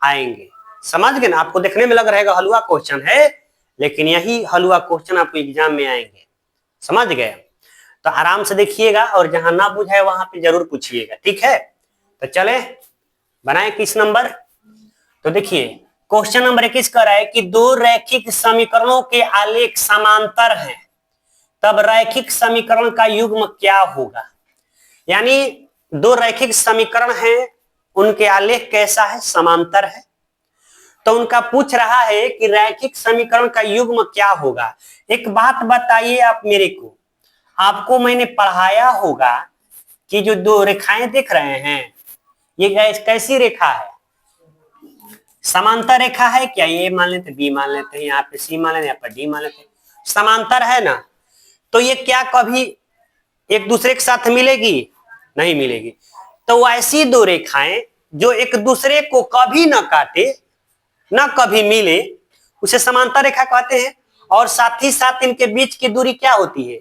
आएंगे। समझ गए ना? आपको देखने में लग रहेगा हलवा क्वेश्चन है, लेकिन यही हलवा क्वेश्चन आपको एग्जाम में आएंगे। समझ गए? तो आराम से देखिएगा और जहां ना बुझाए वहां पे जरूर पूछिएगा, ठीक है? तो चले बनाए 21 नंबर। तो देखिए क्वेश्चन नंबर 21 कह रहा है कि दो रैखिक समीकरणों के आलेख समांतर हैं, तब रैखिक समीकरण का युग्म क्या होगा? यानी दो रैखिक समीकरण हैं, उनके आलेख कैसा है? समांतर है। तो उनका पूछ रहा है कि रैखिक समीकरण का युग्म क्या होगा। एक बात बताइए आप मेरे को, आपको मैंने पढ़ाया होगा कि जो दो रेखाएं देख रहे हैं, ये कैसी रेखा है? समांतर रेखा है क्या? ये मान लेते, बी मान लेते हैं, यहाँ पे सी मान लेते हैं, यहाँ पे डी मान लेते हैं, समांतर है ना? तो ये क्या कभी एक दूसरे के साथ मिलेगी? नहीं मिलेगी। तो ऐसी दो रेखाएं जो एक दूसरे को कभी ना काटे ना कभी मिले, उसे समांतर रेखा कहते हैं। और साथ ही साथ इनके बीच की दूरी क्या होती है?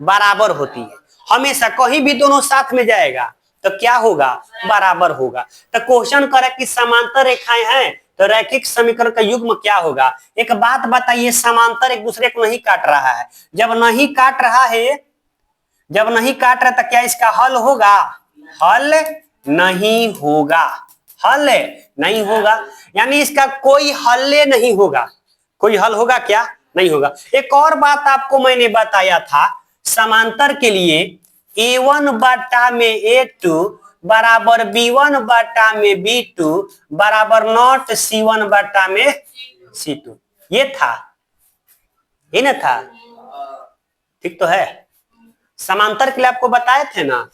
बराबर होती है। हमेशा कहीं भी दोनों साथ में जाएगा तो क्या होगा? बराबर होगा। तो क्वेश्चन करे कि समांतर रेखाएं हैं तो रैखिक समीकरण का युग्म क्या होगा? एक बात बताइए, समांतर एक दूसरे को नहीं काट रहा है, जब नहीं काट रहा है, जब नहीं काट रहा तो क्या इसका हल होगा? हल नहीं होगा। हल नहीं होगा, यानी इसका कोई हल नहीं होगा। कोई हल होगा क्या? नहीं होगा। एक और बात आपको मैंने बताया था, समांतर के लिए A1 बटा में A2 बराबर B1 बटा में B2 बराबर नॉट C1 बटा में C2। ये था, ये ना था? ठीक तो है? समांतर के लिए आपको बताए थे ना,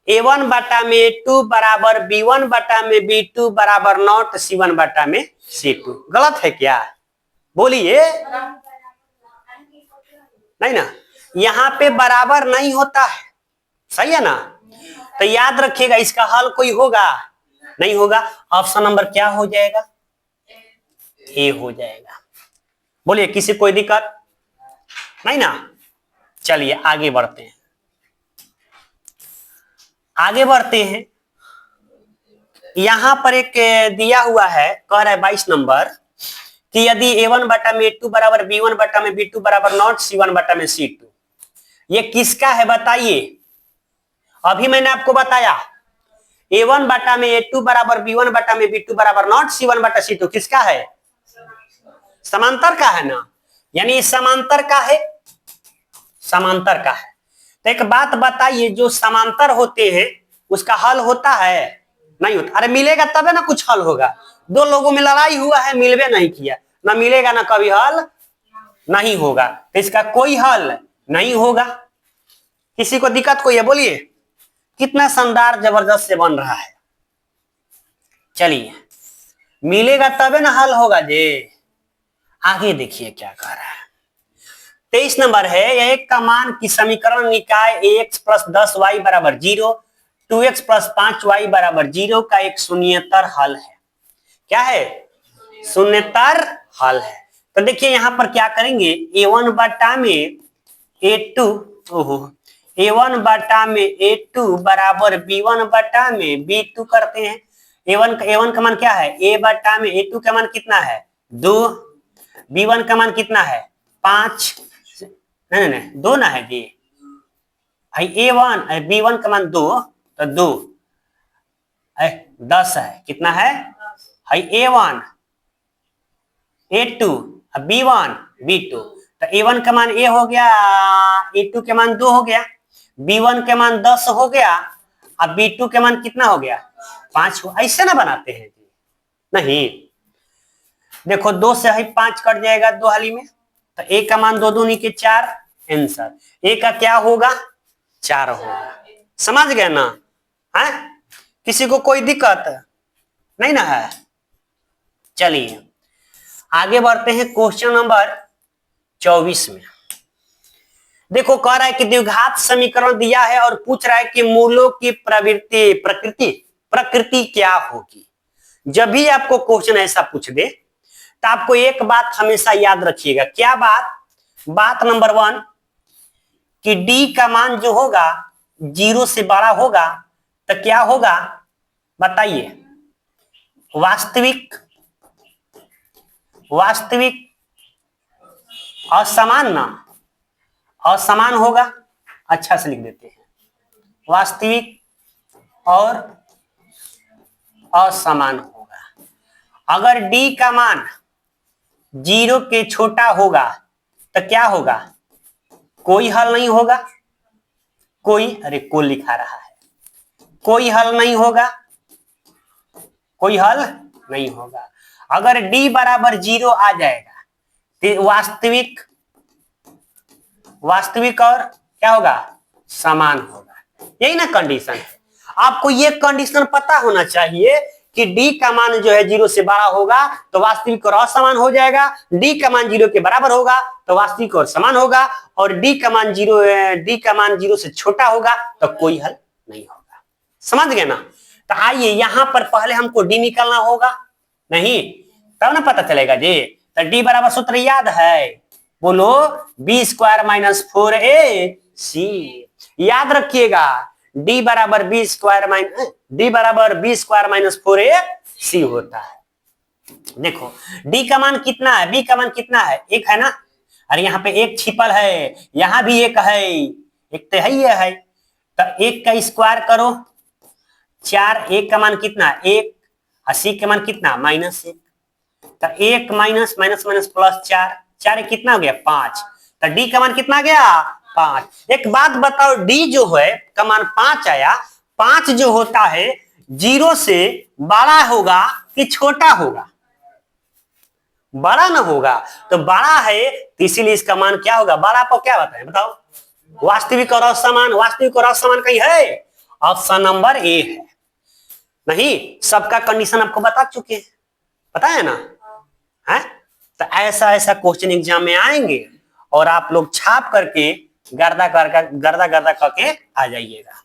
A1 बटा में A2 बराबर B1 बटा में B2 बराबर नॉट C1 बटा में C2। गलत है क्या? बोलिए। नहीं ना, यहाँ पे बराबर नहीं होता है, सही है ना? तो याद रखिएगा, इसका हल कोई होगा? नहीं होगा। ऑप्शन नंबर क्या हो जाएगा? ए हो जाएगा। बोलिए, किसी कोई दिक्कत नहीं ना? चलिए आगे बढ़ते हैं, आगे बढ़ते हैं। यहां पर एक दिया हुआ है, कह रहा है 22 नंबर कि यदि A1 बटा में A2 बराबर B1 बटा में B2 बराबर नॉट C1 बटा में C2, ये किसका है बताइए? अभी मैंने आपको बताया A1 बटा में A2 बराबर B1 बटा में B2 बराबर नॉट C1 बटा C2 किसका है? समांतर का है ना, यानी समांतर का है, समांतर का है। तो एक बात बताइए, जो समांतर होते हैं उसका हल होता है? नहीं होता। अरे मिलेगा तबे ना कुछ हल होगा। दो लोगों में लड़ाई हुआ है, मिलवे नहीं किया, ना मिलेगा ना कभी हल नहीं होगा। तो इसका कोई हल नहीं होगा। किसी को दिक्कत कोई है? बोलिए। कितना शानदार जबरदस्त से बन रहा है। चलिए, मिलेगा तबे ना हल होगा जी। आगे देखिए क्या कह रहा है। 23 नंबर है, एक का मान की समीकरण निकाय ax प्लस 10y बराबर 0, 2x प्लस 5y बराबर 0 का एक शून्येतर हल है। क्या है? शून्येतर हल है। तो देखिए यहां पर क्या करेंगे, A1 बटा में A2, ओहो, A1 बटा में A2 बराबर B1 बटा में B2 करते हैं। A1 का मान क्या है? A बटा में A2 का मान कितना है? 2। B1 का मान कितना है? 5। नहीं नहीं नहीं, 2 ना है जी भाई। A1 B1 का मान 2, तो 2 10 है। कितना है भाई? A1 A2 B1 B2। तो A1 का मान A हो गया, A2 के मान 2 हो गया, B1 के मान 10 हो गया, अब B2 के मान कितना हो गया? 5 हो। ऐसे ना बनाते हैं जी? नहीं, देखो 2 से ही 5 कट जाएगा 2 हाली में, तो A का मान 2 दूनी के 4, आंसर A का क्या होगा? 4 होगा। समझ गए ना? है? किसी को कोई दिक्कत नहीं ना है? चलिए आगे बढ़ते हैं क्वेश्चन नंबर 24 में। देखो कह रहा है कि द्विघात समीकरण दिया है और पूछ रहा है कि मूलों की प्रकृति क्या होगी। जब भी आपको क्वेश्चन ऐसा पूछ दे तो आपको एक बात हमेशा याद रखिएगा। क्या बात? बात नंबर 1 कि डी का मान जो होगा 0 से बड़ा होगा तो क्या होगा बताइए? वास्तविक असमान ना, असमान होगा, अच्छा से लिख देते हैं, वास्तविक और असमान होगा। अगर डी का मान 0 के छोटा होगा तो क्या होगा, कोई हल नहीं होगा, अरे को लिखा रहा है, कोई हल नहीं होगा, कोई हल नहीं होगा। अगर डी बराबर 0 आ जाएगा तो वास्तविक और क्या होगा, समान होगा। यही ना कंडीशन है। आपको ये कंडीशन पता होना चाहिए कि डी का मान जो है 0 से बड़ा होगा तो वास्तविक और असमान हो जाएगा, डी का मान 0 के बराबर होगा तो वास्तविक और समान होगा, और डी का मान 0 से छोटा होगा तो कोई हल नहीं होगा। समझ गए ना। तो आइए यहां पर पहले हमको डी निकालना होगा, नहीं तब ना पता चलेगा जी। तो डी बराबर सूत्र याद है, बोलो बी स्क्वायर माइनस 4ac। याद रखिएगा डी बराबर बी स्क्वायर माइनस 4ac होता है। देखो डी का मान कितना है, बी का मान कितना है, एक है ना, अरे यहाँ पे एक छिपल है, यहां भी एक है, एक तो है ये है, तो एक का स्क्वायर करो 4, एक का मान कितना 1, 80 का मान कितना -1, तो 1 माइनस माइनस माइनस प्लस 4, 4 कितना हो गया 5, तो डी का मान कितना गया 5। एक बात बताओ, डी जो है का मान 5 आया, 5 जो होता है 0 से बड़ा होगा कि छोटा होगा, बड़ा ना होगा, तो बड़ा है तो इसीलिए इसका मान क्या होगा, बड़ा पर क्या बताएं बताओ, वास्तविक और असमान, वास्तविक और असमान कहीं है, ऑप्शन नंबर ए है। नहीं सबका कंडीशन आपको बता चुके हैं, पता है ना है। तो ऐसा ऐसा क्वेश्चन एग्जाम में आएंगे और आप लोग छाप करके गर्दा करके आ जाइएगा।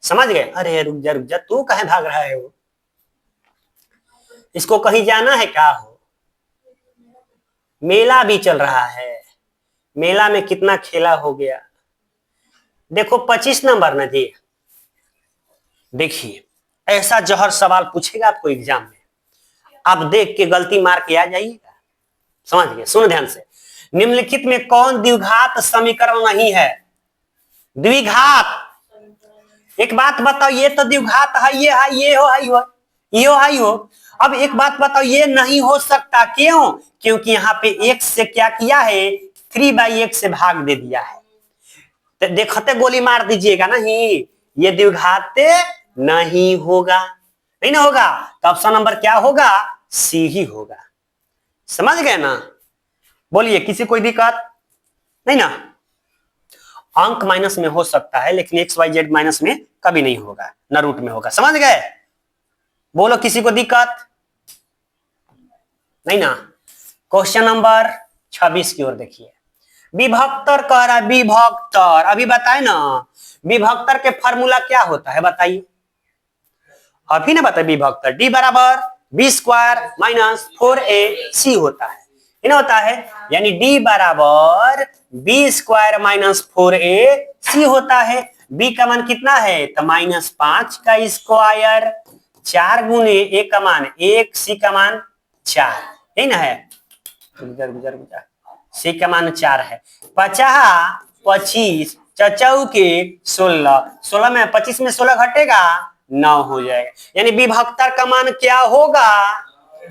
समझ गए। अरे रुक जा तू कहीं भाग रहा है, वो इसको कहीं जाना है क्या हो, मेला भी चल रहा है, मेला में कितना खेला हो गया। देखो 25 नंबर ना जी, देखिए ऐसा जहर सवाल पूछेगा आपको एग्जाम में, आप देख के गलती मार के आ जाइएगा। समझ गए, सुन ध्यान से। निम्नलिखित में कौन द्विघात समीकरण नहीं है, द्विघात, एक बात बताओ, ये तो द्विघात है, ये है, ये हो, है हो। अब एक बात बताओ, ये नहीं हो सकता, क्यों, क्योंकि यहाँ पे x से क्या किया है, 3/x से भाग दे दिया है। तो देखते गोली मार दीजिएगा, नहीं ये द्विघात नहीं होगा, नहीं ना होगा, तो ऑप्शन नंबर क्या होगा, सी ही होगा। समझ गए ना। बोलिए किसी कोई दिक्कत नहीं ना। अंक माइनस में हो सकता है लेकिन XYZ माइनस में कभी नहीं होगा, न रूट में होगा। समझ गए। बोलो किसी को दिक्कत नहीं ना। क्वेश्चन नंबर 26 की ओर देखिए। विभक्तर कह रहा है, विभक्तर अभी बताए ना, विभक्तर के फॉर्मूला क्या होता है बताइए, अभी ना बताए। विभक्तर डी बराबर बी स्क्वायर माइनस 4ac होता है, ना होता है, यानी डी बराबर बी स्क्वायर माइनस 4ac होता है। बी का मान कितना है, तो -5 का स्क्वायर, 4 गुने ए का मान 1, सी का मान 4, यही ना है, सी का मान 4 है। 50 25 चचौ के 16 में 25 में 16 घटेगा 9 हो जाएगा, यानी विभक्तर का मान क्या होगा,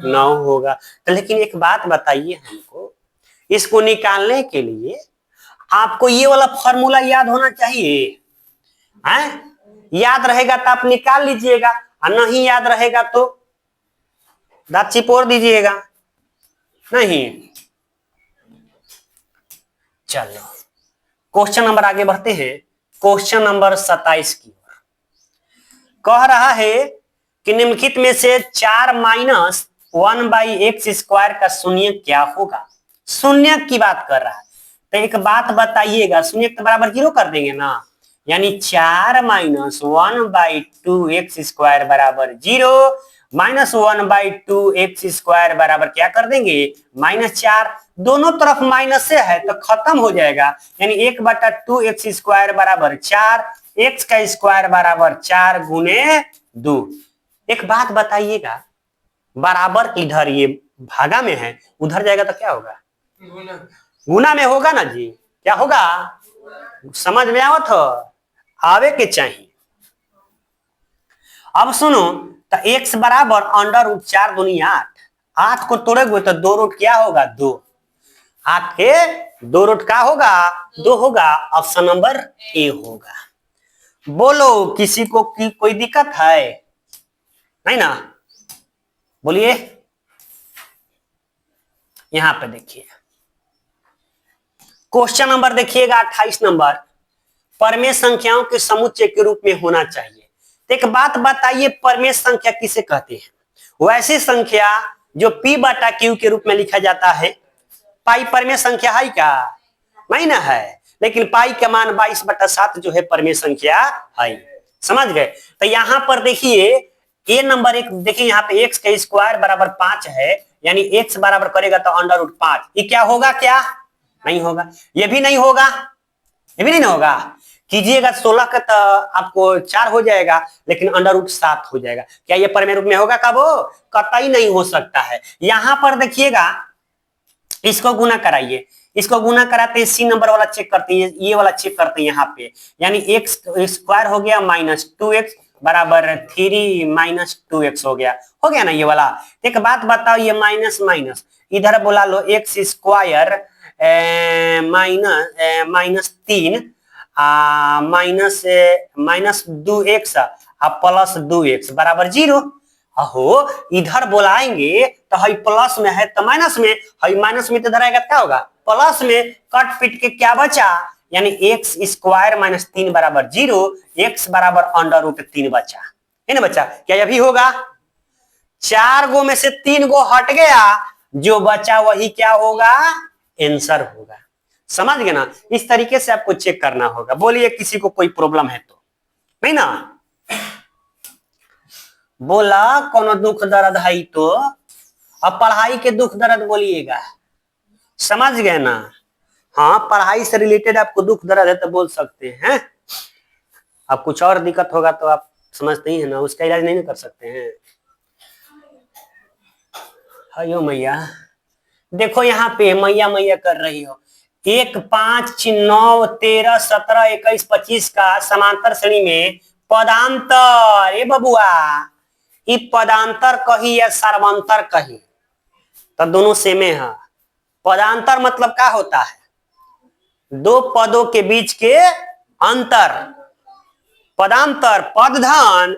9 होगा। तो लेकिन एक बात बताइए हमको, इसको निकालने के लिए आपको ये वाला फॉर्मूला याद होना चाहिए, हैं? याद रहेगा तो आप निकाल लीजिएगा, और नहीं याद रहेगा तो दांत चिपोड़ दीजिएगा। नहीं, चलो क्वेश्चन नंबर आगे बढ़ते हैं। क्वेश्चन नंबर 27 की ओर कह रहा है कि निम्नलिखित में से 4 माइनस 1/x² का शून्य क्या होगा। शून्य की बात कर रहा है, तो एक बात बताइएगा, शून्य के बराबर 0 कर देंगे ना, यानी 4 माइनस 1/2x² बराबर 0, -1/2x² बराबर क्या कर देंगे, -4। दोनों तरफ माइनस से है तो खत्म हो जाएगा, यानी 1/2x² बराबर 4, x का स्क्वायर बराबर 4 गुने 2। एक बात बताइएगा, बराबर इधर ये भागा में है, उधर जाएगा तो क्या होगा? गुना में होगा ना जी। क्या होगा? समझ में आवत हो? आवे के चाहिए। अब सुनो, तो x बराबर अंडर रूट 4 दूनी 8, 8 को तोड़ोगे तो 2 रूट क्या होगा? 2। 8 के 2 रूट का होगा? 2 होगा। ऑप्शन नंबर ए होगा। बोलो किसी को कोई दिक्कत है? नहीं ना? बोलिए। यहां पे देखिए क्वेश्चन नंबर देखिएगा 28 नंबर, परमेय संख्याओं के समुच्चय के रूप में होना चाहिए। तो एक बात बताइए, परमेय संख्या किसे कहते हैं? वैसी संख्या जो p बटा q के रूप में लिखा जाता है। पाई परमेय संख्या है क्या? नहीं ना है, लेकिन पाई का मान 22/7 जो है परमेय संख्या है। समझ गए? तो यहां पर देखिए ए नंबर एक, देखिए यहाँ पे x का स्क्वायर बराबर 5 है, यानी x बराबर करेगा तो अंडर रूट 5। ये क्या होगा? क्या नहीं होगा? ये भी नहीं होगा, ये भी नहीं होगा। कीजिएगा 16 का तो आपको 4 हो जाएगा, लेकिन अंडर रूट 7 हो जाएगा। क्या ये परमेय रूप में होगा? कब? कतई नहीं हो सकता है। यहां पर देखिएगा इसको गुना कराइए, इसको गुना कराते हैं, सी नंबर वाला चेक करते हैं, ये वाला चेक करते हैं यहाँ पे, यानी एक्स स्क्वायर हो गया -2x बराबर 3 - 2x हो गया ना ये वाला। एक बात बताओ, ये माइनस माइनस इधर बोला लो, x square -3 -2x plus 2x बराबर 0। अहो इधर बोलाएंगे तो हई प्लस में है तो माइनस में, हई माइनस में तो इधर आएगा क्या होगा? प्लस में। कट पिट के क्या बचा? यानी एक्स स्क्वायर -3 बराबर 0, एक्स बराबर अंडर रूट 3 बचा है ना बच्चा? क्या यह भी होगा? 4 गो में से 3 गो हट गया, जो बचा वही क्या होगा? आंसर होगा। समझ गए ना? इस तरीके से आपको चेक करना होगा। बोलिए किसी को कोई प्रॉब्लम है तो? नहीं ना? बोला कोनो दुख दर्द है तो अब पढ़ाई के दुख दर्द बोलिएगा। समझ गए ना? हाँ, पढ़ाई से रिलेटेड आपको दुख दर्द है तो बोल सकते हैं। अब कुछ और दिक्कत होगा तो आप समझते ही है ना, उसका इलाज नहीं कर सकते हैं। अयो मैया, देखो यहाँ पे मैया मैया कर रही हो। 1 5 9 13 17 21 25 का समांतर श्रेणी में पदांतर, ए बबुआ ये पदांतर कही या सर्वांतर कही तो दोनों सेमे है। पदांतर मतलब क्या होता है? दो पदों के बीच के अंतर। पदांतर, पदधन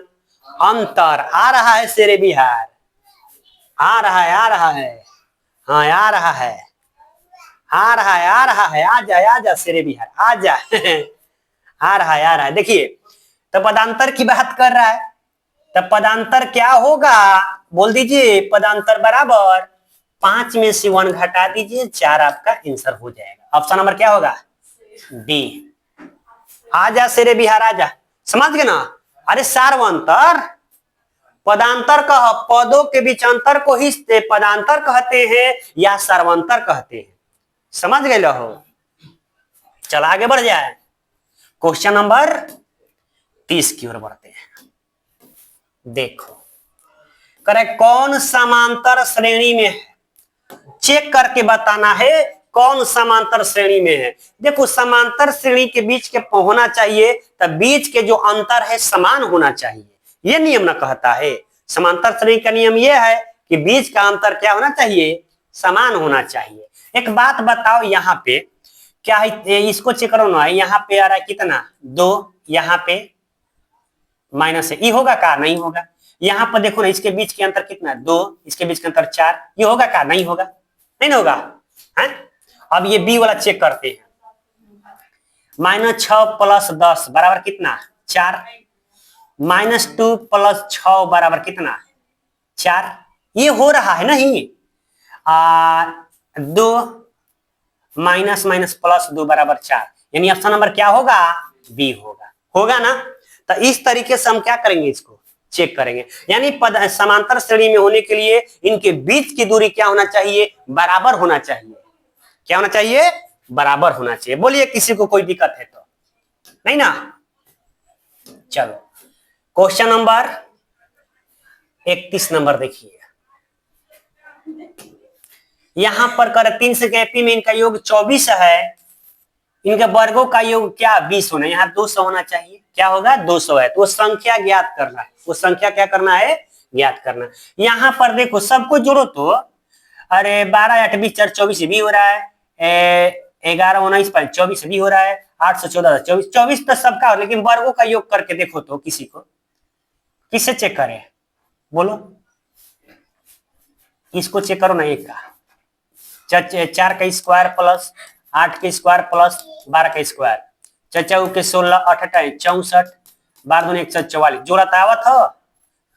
अंतर। आ रहा है शेरे बिहार, आ रहा है, आ रहा है, हाँ आ रहा है, आ रहा है, आ रहा है, आ जा शेरे बिहार, आ जा आ रहा है, आ रहा है। देखिए तो पदांतर की बात कर रहा है, तो पदांतर क्या होगा? बोल दीजिए। पदांतर बराबर 5 में से 1 घटा दीजिए, 4 आपका आंसर हो जाएगा। ऑप्शन नंबर क्या होगा? डी। आजा शेरे बिहार आजा। समझ गए ना? अरे सार्वंतर, पदांतर कह पदों के बीच अंतर को ही पदांतर कहते हैं या सर्वांतर कहते हैं। समझ गए हो? चल आगे बढ़ जाए, क्वेश्चन नंबर 30 की ओर बढ़ते हैं। देखो करे कौन समांतर श्रेणी में है, चेक करके बताना है कौन समांतर श्रेणी में है। देखो समांतर श्रेणी के बीच के होना चाहिए तो बीच के जो अंतर है समान होना चाहिए, ये नियम ना कहता है। समांतर श्रेणी का नियम ये है कि बीच का अंतर क्या होना चाहिए? समान होना चाहिए। एक बात बताओ, यहाँ पे क्या है? इसको चेक करो ना, यहाँ पे आ रहा है कितना? 2, यहाँ पे माइनस है, ये होगा का? नहीं होगा। यहाँ पर देखो ना, इसके बीच के अंतर कितना? 2, इसके बीच के अंतर 4, ये होगा का? नहीं होगा, नहीं होगा है? अब ये बी वाला चेक करते हैं। -6 + 10 बराबर कितना? 4। -2 + 6 बराबर कितना? 4। ये हो रहा है नहीं? 2 माइनस माइनस प्लस 2 बराबर 4, यानी ऑप्शन नंबर क्या होगा? बी होगा। होगा ना? तो इस तरीके से हम क्या करेंगे? इसको चेक करेंगे। यानी समांतर श्रेणी में होने के लिए इनके बीच की दूरी क्या होना चाहिए? बराबर होना चाहिए। क्या होना चाहिए? बराबर होना चाहिए। बोलिए किसी को कोई दिक्कत है तो? नहीं ना? चलो क्वेश्चन नंबर 31 नंबर देखिए। यहां पर कर 3 संख्या पी में इनका योग 24 है, इनके वर्गों का योग क्या 20 होना है, यहाँ 200 होना चाहिए, क्या होगा 200 है, तो वो संख्या ज्ञात करना है, वो संख्या क्या करना है ज्ञात करना। यहाँ पर देखो सबको जोड़ो तो अरे 12 8 20 4 24 भी हो रहा है, 11 19 5 24 भी हो रहा है, 8 से 14 24 24 तो सबका हो, लेकिन वर्गों का योग करके देखो तो किसी को, किससे चेक करे बोलो, किसको चेक करो ना, एक का 4 का स्क्वायर प्लस 8 के स्क्वायर प्लस 12 का स्क्वायर, 4 के 16 8 64 12 दूनी 144 जोड़ा आवत हो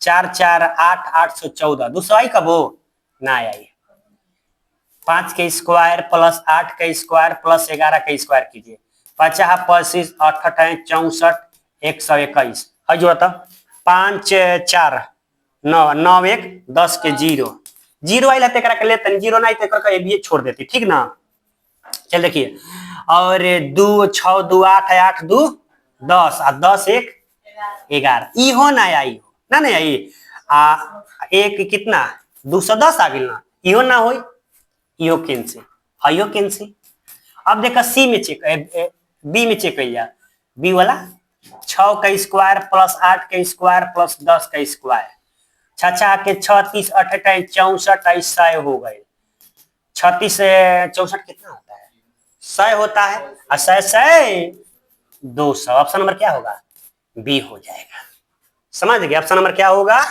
4 4 8 814, 200 आई कब हो ना आई। 5 के स्क्वायर प्लस 8 का स्क्वायर प्लस 11 का स्क्वायर कीजिए, 50 25 8 64 121 है जोड़ा था, 5 4 9 9 1 10 के 0 0 आई लेते करा लेते 0 नहीं तो ये छोड़ देती, ठीक ना। चल देखिए और 2 6 2 8 8 2 10 और 10 1 11 इहो ना आई हो ना नहीं आई एक कितना 210 आ गई ना, इहो ना होई, इहो कैंसिल आइयो कैंसिल। अब देखा सी में चेक बी में चेक करिया, बी वाला 6 का स्क्वायर प्लस 8 का स्क्वायर प्लस 10 का स्क्वायर, 6 के 36 38 64 100 हो गए, 36 से 64 कितना होता है 100 होता है, और 100 200, ऑप्शन नंबर क्या होगा बी हो जाएगा। समझ गए, ऑप्शन नंबर क्या होगा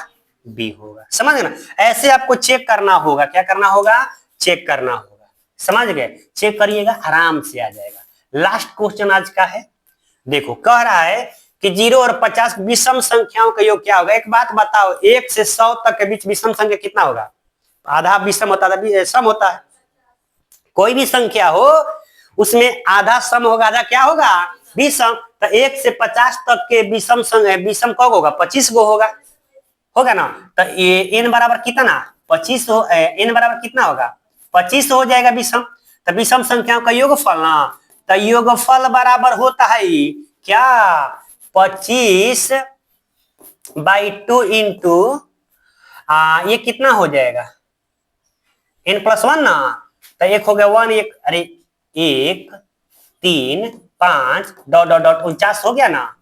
बी होगा, समझ गए ना। ऐसे आपको चेक करना होगा, क्या करना होगा चेक करना होगा, समझ गए, चेक करिएगा आराम से आ जाएगा। लास्ट क्वेश्चन आज का है, देखो कह रहा है कि 0 और 50 विषम संख्याओं का योग क्या होगा। एक बात बताओ 1 से 100 तक के बीच विषम संख्या कितना होगा, आधा विषम होता है, सम होता है, कोई भी संख्या हो उसमें आधा सम होगा, आधा क्या होगा विषम। तो 1 से 50 तक के विषम विषम कब होगा 25 गो होगा ना, तो ये n बराबर कितना 25 हो, n बराबर कितना होगा 25 हो जाएगा विषम। तो विषम संख्याओं का योगफल ना, तो योगफल बराबर होता है क्या 25/2 इंटू ये कितना हो जाएगा n+1 ना, तो एक हो गया 1 1 अरे 1 3 5 डॉट डॉट डॉट 49 हो गया ना।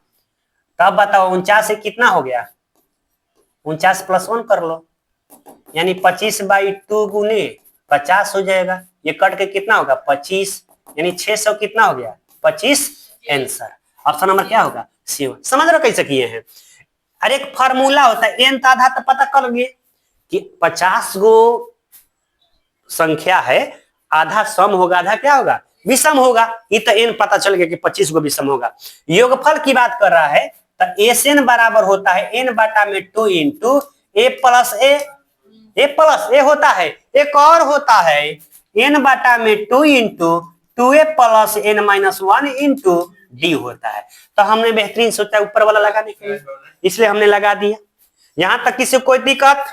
तब बताओ 49 से कितना हो गया 49 + 1 कर लो, यानी 25/2 गुने 50 हो जाएगा, ये कट के कितना होगा 25, यानी 600 कितना हो गया 25 आंसर। ऑप्शन नंबर क्या होगा सी। समझ रहे कैसे किए हैं। अरे एक फार्मूला होता है n आधा, तो पता कर लोगे कि 50 गो संख्या है, आधा सम होगा आधा क्या होगा विषम होगा, ये तो n पता चल गया कि 25 गो विषम होगा। योगफल की बात कर रहा है तो SN बराबर होता है n/2 into a plus a होता है, एक और होता है n/2 into 2a plus n-1 into d होता है। तो हमने बेहतरीन सोचा ऊपर वाला लगाने के लिए, इसलिए हमने लगा दिया। यहां तक किसी को कोई दिक्कत